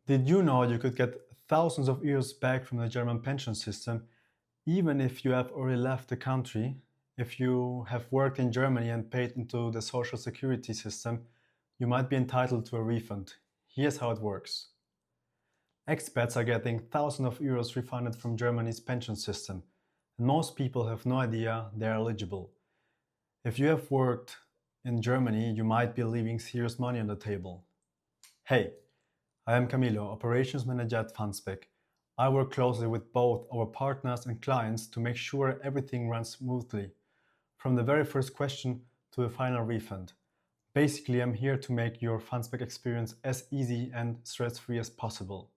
Did you know you could get thousands of euros back from the German pension system even if you have already left the country? If you have worked in Germany and paid into the social security system, you might be entitled to a refund. Here's how it works. Expats are getting thousands of euros refunded from Germany's pension system, and most people have no idea they are eligible. If you have worked in Germany, you might be leaving serious money on the table. Hey, I am Camilo, Operations Manager at Fundsback. I work closely with both our partners and clients to make sure everything runs smoothly, from the very first question to the final refund. Basically, I'm here to make your Fundsback experience as easy and stress-free as possible.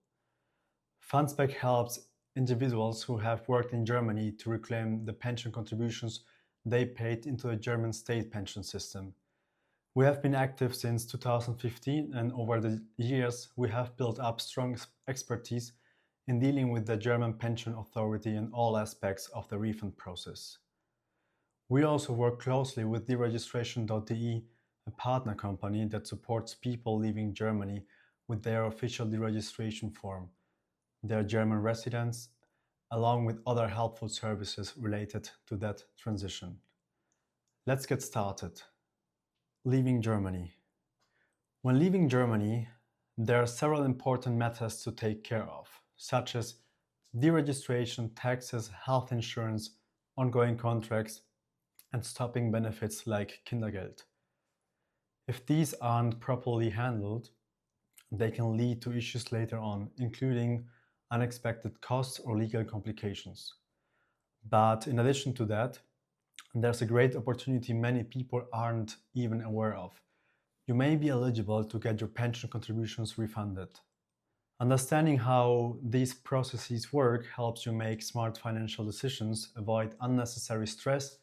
Fundsback helps individuals who have worked in Germany to reclaim the pension contributions they paid into the German state pension system. We have been active since 2015, and over the years we have built up strong expertise in dealing with the German Pension Authority in all aspects of the refund process. We also work closely with deregistration.de, a partner company that supports people leaving Germany with their official deregistration form, their German residence, along with other helpful services related to that transition. Let's get started. Leaving Germany. When leaving Germany, there are several important matters to take care of, such as deregistration, taxes, health insurance, ongoing contracts, and stopping benefits like Kindergeld. If these aren't properly handled, they can lead to issues later on, including unexpected costs or legal complications. But in addition to that, there's a great opportunity many people aren't even aware of. You may be eligible to get your pension contributions refunded. Understanding how these processes work helps you make smart financial decisions, avoid unnecessary stress,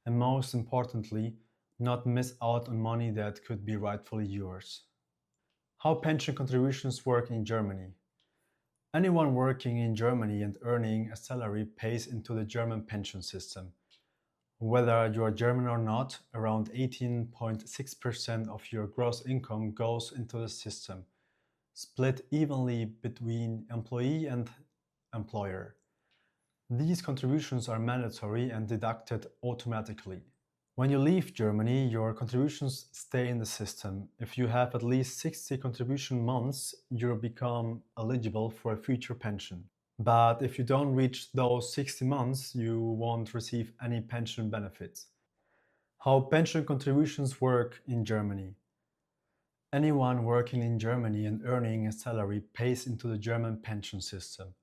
and most importantly, not miss out on money that could be rightfully yours. How pension contributions work in Germany. Anyone working in Germany and earning a salary pays into the German pension system. Whether you are German or not, around 18.6% of your gross income goes into the system, split evenly between employee and employer. These contributions are mandatory and deducted automatically. When you leave Germany, your contributions stay in the system. If you have at least 60 contribution months, you become eligible for a future pension. But if you don't reach those 60 months, you won't receive any pension benefits. How pension contributions work in Germany. Anyone working in Germany and earning a salary pays into the German pension system,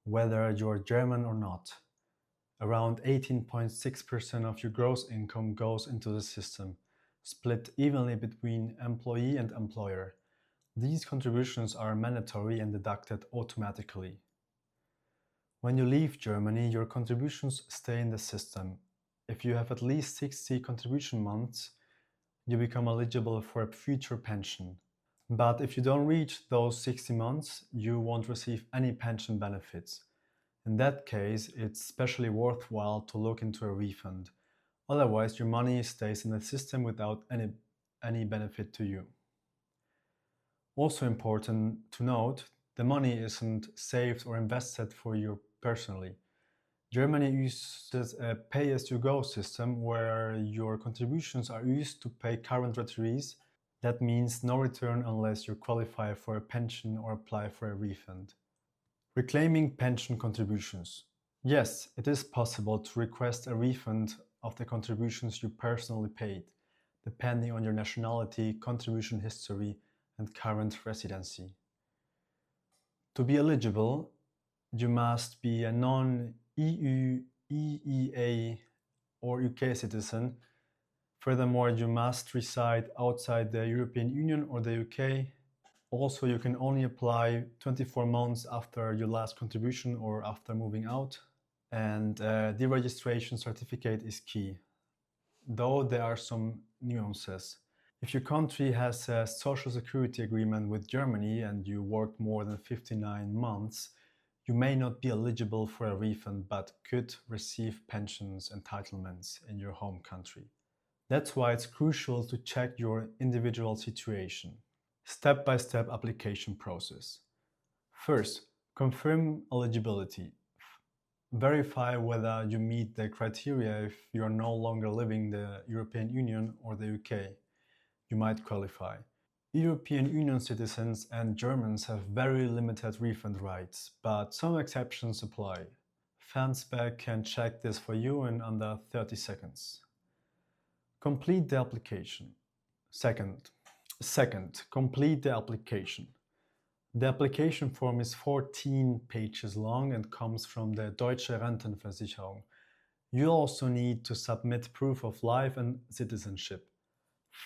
whether you're German or not. Around 18.6% of your gross income goes into the system, split evenly between employee and employer. These contributions are mandatory and deducted automatically. When you leave Germany, your contributions stay in the system. If you have at least 60 contribution months, you become eligible for a future pension. But if you don't reach those 60 months, you won't receive any pension benefits. In that case, it's especially worthwhile to look into a refund. Otherwise, your money stays in the system without any benefit to you. Also important to note, the money isn't saved or invested for you personally. Germany uses a pay-as-you-go system where your contributions are used to pay current retirees. That means no return unless you qualify for a pension or apply for a refund. Reclaiming pension contributions. Yes, it is possible to request a refund of the contributions you personally paid, depending on your nationality, contribution history, and current residency. To be eligible, you must be a non-EU, EEA, or UK citizen. Furthermore, you must reside outside the European Union or the UK. Also, you can only apply 24 months after your last contribution or after moving out. And the registration certificate is key, though there are some nuances. If your country has a social security agreement with Germany and you worked more than 59 months, you may not be eligible for a refund but could receive pensions entitlements in your home country. That's why it's crucial to check your individual situation. Step-by-step application process. First, confirm eligibility. Verify whether you meet the criteria. If you are no longer living in the European Union or the UK, you might qualify. European Union citizens and Germans have very limited refund rights, but some exceptions apply. Fundsback can check this for you in under 30 seconds. Complete the application. Second, complete the application. The application form is 14 pages long and comes from the Deutsche Rentenversicherung. You also need to submit proof of life and citizenship.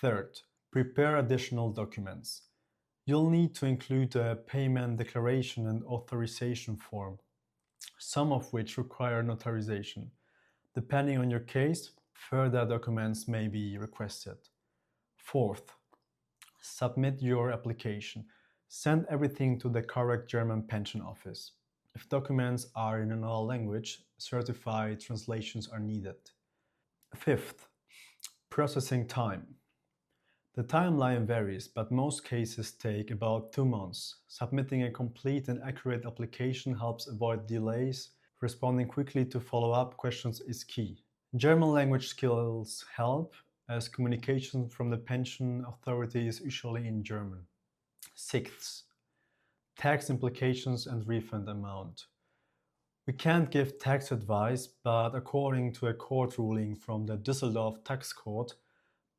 Third, prepare additional documents. You'll need to include a payment declaration and authorization form, some of which require notarization. Depending on your case, further documents may be requested. Fourth, submit your application. Send everything to the correct German pension office. If documents are in another language, certified translations are needed. Fifth, processing time. The timeline varies, but most cases take about 2 months. Submitting a complete and accurate application helps avoid delays. Responding quickly to follow-up questions is key. German language skills help, as communication from the pension authority is usually in German. Sixth, tax implications and refund amount. We can't give tax advice, but according to a court ruling from the Düsseldorf Tax Court,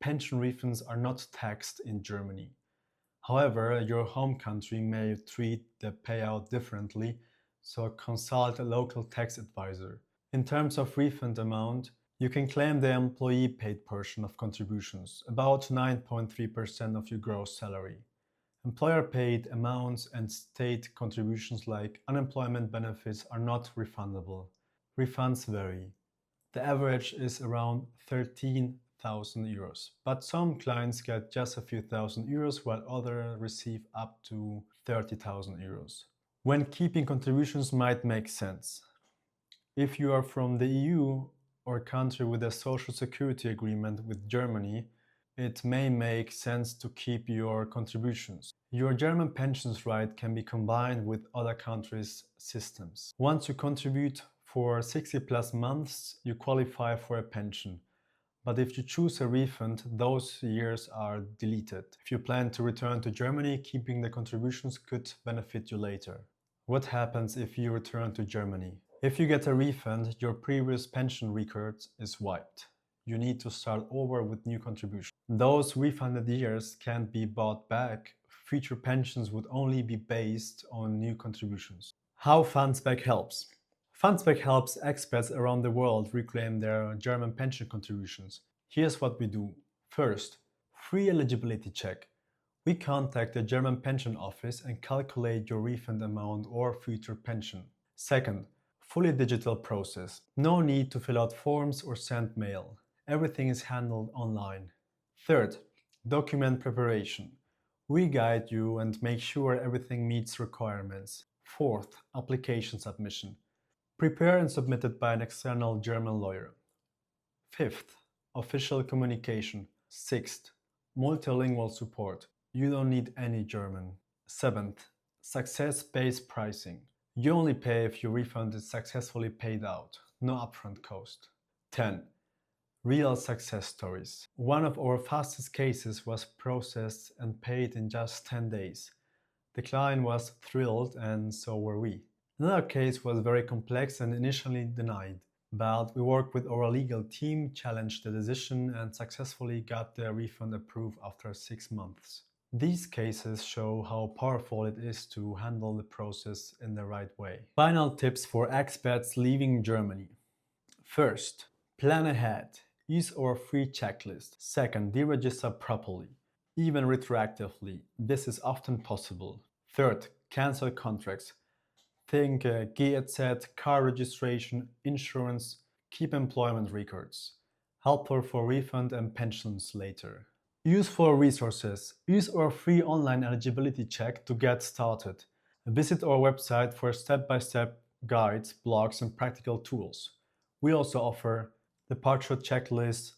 pension refunds are not taxed in Germany. However, your home country may treat the payout differently, so consult a local tax advisor. In terms of refund amount, you can claim the employee paid portion of contributions, about 9.3% of your gross salary. Employer paid amounts and state contributions like unemployment benefits are not refundable. Refunds vary. The average is around 13,000 euros, but some clients get just a few thousand euros while others receive up to 30,000 euros. When keeping contributions might make sense. If you are from the EU or a country with a social security agreement with Germany, it may make sense to keep your contributions. Your German pensions right can be combined with other countries' systems. Once you contribute for 60 plus months, you qualify for a pension. But if you choose a refund, those years are deleted. If you plan to return to Germany, keeping the contributions could benefit you later. What happens if you return to Germany? If you get a refund, your previous pension record is wiped. You need to start over with new contributions. Those refunded years can't be bought back. Future pensions would only be based on new contributions. How Fundsback helps. Fundsback helps expats around the world reclaim their German pension contributions. Here's what we do. First, free eligibility check. We contact the German pension office and calculate your refund amount or future pension. Second, fully digital process. No need to fill out forms or send mail. Everything is handled online. Third, document preparation. We guide you and make sure everything meets requirements. Fourth, application submission. Prepare and submit it by an external German lawyer. Fifth, official communication. Sixth, multilingual support. You don't need any German. Seventh, success-based pricing. You only pay if your refund is successfully paid out, no upfront cost. 10. Real success stories. One of our fastest cases was processed and paid in just 10 days. The client was thrilled and so were we. Another case was very complex and initially denied, but we worked with our legal team, challenged the decision and successfully got the refund approved after 6 months. These cases show how powerful it is to handle the process in the right way. Final tips for expats leaving Germany. First, plan ahead. Use our free checklist. Second, deregister properly, even retroactively. This is often possible. Third, cancel contracts. Think GEZ, car registration, insurance, keep employment records. Helpful for refund and pensions later. Useful resources. Use our free online eligibility check to get started. Visit our website for step-by-step guides, blogs, and practical tools. We also offer departure checklist,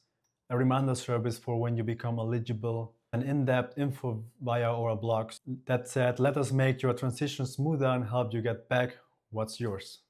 a reminder service for when you become eligible, an in-depth info via our blogs that said, let us make your transition smoother and help you get back what's yours.